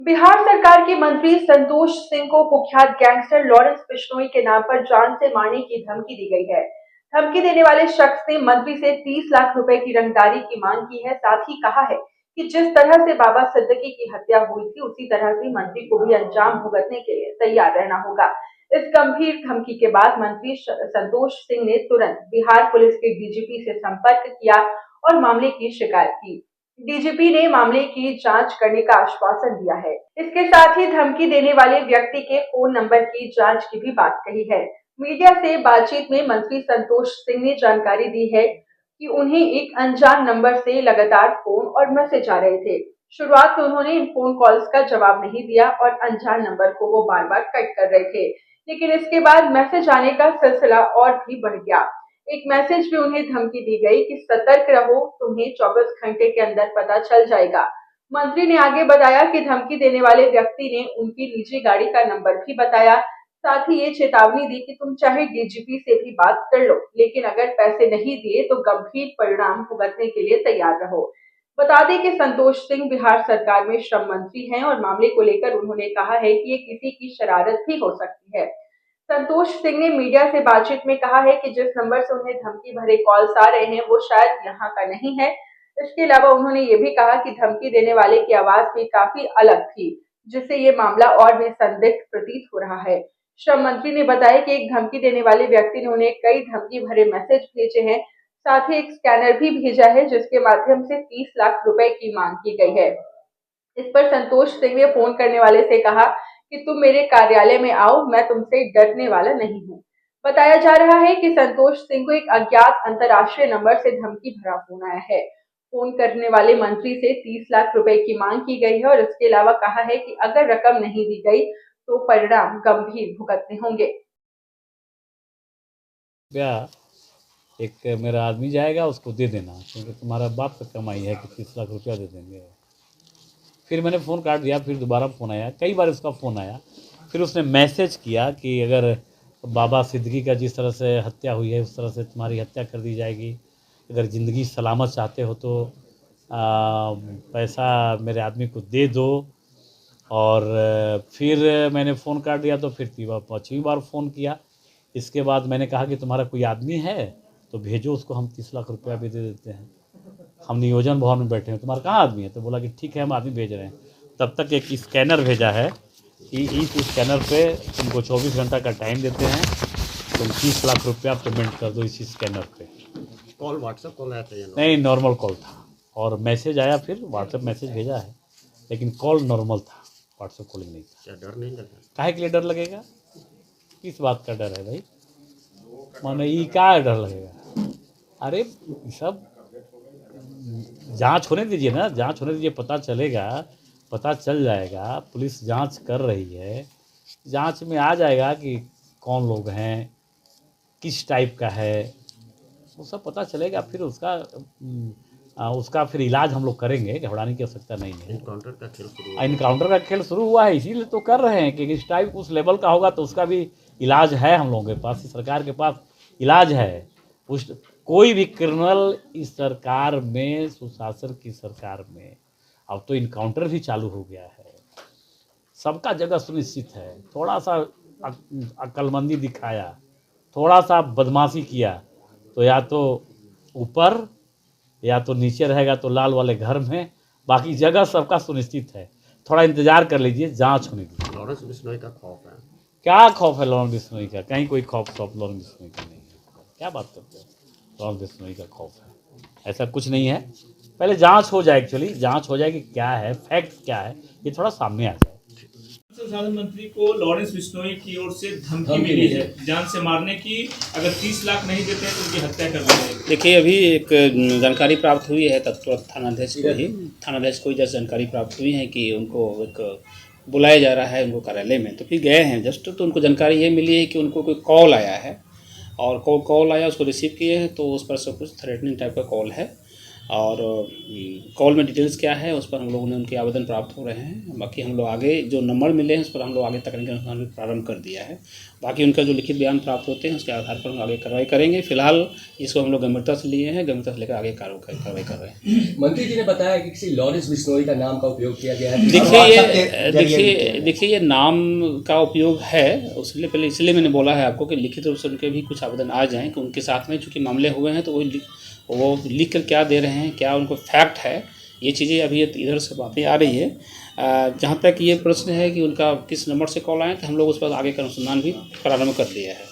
बिहार सरकार के मंत्री संतोष सिंह को कुख्यात गैंगस्टर लॉरेंस बिश्नोई के नाम पर जान से मारने की धमकी दी गई है। धमकी देने वाले शख्स ने मंत्री से 30 लाख रुपए की रंगदारी की मांग की है। साथ ही कहा है कि जिस तरह से बाबा सिद्दीकी की हत्या हुई थी, उसी तरह से मंत्री को भी अंजाम भुगतने के लिए तैयार रहना होगा। इस गंभीर धमकी के बाद मंत्री संतोष सिंह ने तुरंत बिहार पुलिस के डीजीपी से संपर्क किया और मामले की शिकायत की। डीजीपी ने मामले की जांच करने का आश्वासन दिया है। इसके साथ ही धमकी देने वाले व्यक्ति के फोन नंबर की जांच की भी बात कही है। मीडिया से बातचीत में मंत्री संतोष सिंह ने जानकारी दी है कि उन्हें एक अनजान नंबर से लगातार फोन और मैसेज आ रहे थे। शुरुआत में उन्होंने इन फोन कॉल्स का जवाब नहीं दिया और अनजान नंबर को वो बार-बार कट कर रहे थे, लेकिन इसके बाद मैसेज आने का सिलसिला और भी बढ़ गया। एक मैसेज में उन्हें धमकी दी गई कि सतर्क रहो, तुम्हें 24 घंटे के अंदर पता चल जाएगा। मंत्री ने आगे बताया कि धमकी देने वाले व्यक्ति ने उनकी निजी गाड़ी का नंबर भी बताया। साथ ही ये चेतावनी दी कि तुम चाहे डीजीपी से भी बात कर लो, लेकिन अगर पैसे नहीं दिए तो गंभीर परिणाम भुगतने के लिए तैयार रहो। बता दें कि संतोष सिंह बिहार सरकार में श्रम मंत्री हैं और मामले को लेकर उन्होंने कहा है कि ये किसी की शरारत भी हो सकती है। संतोष सिंह ने मीडिया से बातचीत में कहा है कि जिस नंबर से उन्हें धमकी भरे कॉल्स आ रहे हैं वो शायद यहाँ का नहीं है। इसके अलावा उन्होंने ये भी कहा कि धमकी देने वाले की आवाज भी काफी अलग थी, जिससे ये मामला और भी संदिग्ध प्रतीत हो रहा है। श्रम मंत्री ने बताया कि एक धमकी देने वाले व्यक्ति ने उन्हें कई धमकी भरे मैसेज भेजे हैं। साथ ही एक स्कैनर भी भेजा है जिसके माध्यम से 30 लाख रुपए की मांग की गई है। इस पर संतोष सिंह ने फोन करने वाले से कहा कि तुम मेरे कार्यालय में आओ, मैं तुमसे डरने वाला नहीं हूँ। बताया जा रहा है कि संतोष सिंह को एक अज्ञात अंतर्राष्ट्रीय नंबर से धमकी भरा फोन आया है। फोन करने वाले मंत्री से 30 लाख रुपए की मांग की गई है और इसके अलावा कहा है कि अगर रकम नहीं दी गई तो परिणाम गंभीर भुगतने होंगे। क्या एक मेरा आदमी जाएगा, उसको दे देना, क्योंकि तुम्हारा बाप का कमाई है कि 30 लाख रुपया दे देंगे। फिर मैंने फ़ोन काट दिया। फिर दोबारा फ़ोन आया, कई बार उसका फ़ोन आया। फिर उसने मैसेज किया कि अगर बाबा सिद्दीकी का जिस तरह से हत्या हुई है उस तरह से तुम्हारी हत्या कर दी जाएगी। अगर ज़िंदगी सलामत चाहते हो तो पैसा मेरे आदमी को दे दो। और फिर मैंने फ़ोन काट दिया। तो फिर 5वीं बार फ़ोन किया। इसके बाद मैंने कहा कि तुम्हारा कोई आदमी है तो भेजो, उसको हम 30 लाख रुपया भी दे देते हैं। हम नियोजन भवन में बैठे हैं, तुम्हारा कहाँ आदमी है? तो बोला कि ठीक है, हम आदमी भेज रहे हैं। तब तक एक स्कैनर भेजा है कि इस स्कैनर पे तुमको 24 घंटा का टाइम देते हैं, तुम 30 लाख रुपया पेमेंट कर दो इस स्कैनर पे। कॉल व्हाट्सएप कॉल आया था? नहीं, नॉर्मल कॉल था। और मैसेज आया, फिर व्हाट्सएप मैसेज भेजा है, लेकिन कॉल नॉर्मल था, व्हाट्सएप कॉलिंग नहीं था। क्या डर नहीं लगा? काहे के लिए डर लगेगा? किस बात का डर है भाई? माने ये क्या डर लगेगा? अरे सब जांच होने दीजिए ना, जांच होने दीजिए, पता चलेगा, पता चल जाएगा। पुलिस जांच कर रही है, जांच में आ जाएगा कि कौन लोग हैं, किस टाइप का है, वो सब पता चलेगा। फिर उसका फिर इलाज हम लोग करेंगे, घबराने की आवश्यकता नहीं है। इनकाउंटर का खेल शुरू हुआ। इनकाउंटर का खेल शुरू हुआ है, इसीलिए तो कर रहे हैं कि इस टाइप उस लेवल का होगा तो उसका भी इलाज है हम लोगों के पास, सरकार के पास इलाज है। उस कोई भी क्रिमिनल इस सरकार में, सुशासन की सरकार में अब तो इनकाउंटर भी चालू हो गया है। सबका जगह सुनिश्चित है। थोड़ा सा अक्लमंदी दिखाया, थोड़ा सा बदमाशी किया तो या तो ऊपर या तो नीचे रहेगा, तो लाल वाले घर में। बाकी जगह सबका सुनिश्चित है। थोड़ा इंतजार कर लीजिए, जांच होने दीजिए। लॉरेंस बिश्नोई का खौफ है? क्या खौफ है लॉरेंस बिश्नोई का? कहीं कोई खौफ लॉरेंस बिश्नोई का नहीं है। क्या बात करते हैं? लॉरेंस बिश्नोई का खौफ है? ऐसा कुछ नहीं है। पहले जांच हो जाए, एक्चुअली जांच हो जाए कि क्या है, फैक्ट क्या है, ये थोड़ा सामने आ जाए। संसाधन मंत्री को लॉरेंस बिश्नोई की ओर से धमकी मिली है जान से मारने की, अगर 30 लाख नहीं देते हैं तो उनकी हत्या कर दी जाएगी। देखिए, अभी एक जानकारी प्राप्त हुई है, तुरंत थानाध्यक्ष को जस्ट जानकारी प्राप्त हुई है कि उनको एक बुलाया जा रहा है उनको कार्यालय में। तो फिर गए हैं जस्ट, तो उनको जानकारी ये मिली है कि उनको कोई कॉल आया है और कॉल आया, उसको रिसीव किए हैं तो उस पर सब कुछ थ्रेटनिंग टाइप का कॉल है। और कॉल में डिटेल्स क्या है उस पर हम लोगों ने उनके आवेदन प्राप्त हो रहे हैं। बाकी हम लोग आगे जो नंबर मिले हैं उस पर हम लोग आगे तकनीकी अनुसंधान भी प्रारंभ कर दिया है। बाकी उनका जो लिखित बयान प्राप्त होते हैं उसके आधार पर हम आगे कार्रवाई करेंगे। फिलहाल इसको हम लोग गंभीरता से लिए हैं, गंभीरता से लेकर आगे कार्रवाई कर रहे हैं। मंत्री जी ने बताया कि किसी लॉरेंस बिश्नोई का नाम का उपयोग किया गया है। देखिए ये नाम का उपयोग है, उसके लिए पहले इसलिए मैंने बोला है आपको कि लिखित रूप से उनके भी कुछ आवेदन आ जाएं कि उनके साथ में चूँकि मामले हुए हैं तो वो लिख कर क्या दे रहे हैं, क्या उनको फैक्ट है, ये चीज़ें अभी इधर से बातें आ रही है। जहाँ तक ये प्रश्न है कि उनका किस नंबर से कॉल आए तो हम लोग उस पर आगे का अनुसंधान भी प्रारंभ कर दिया है।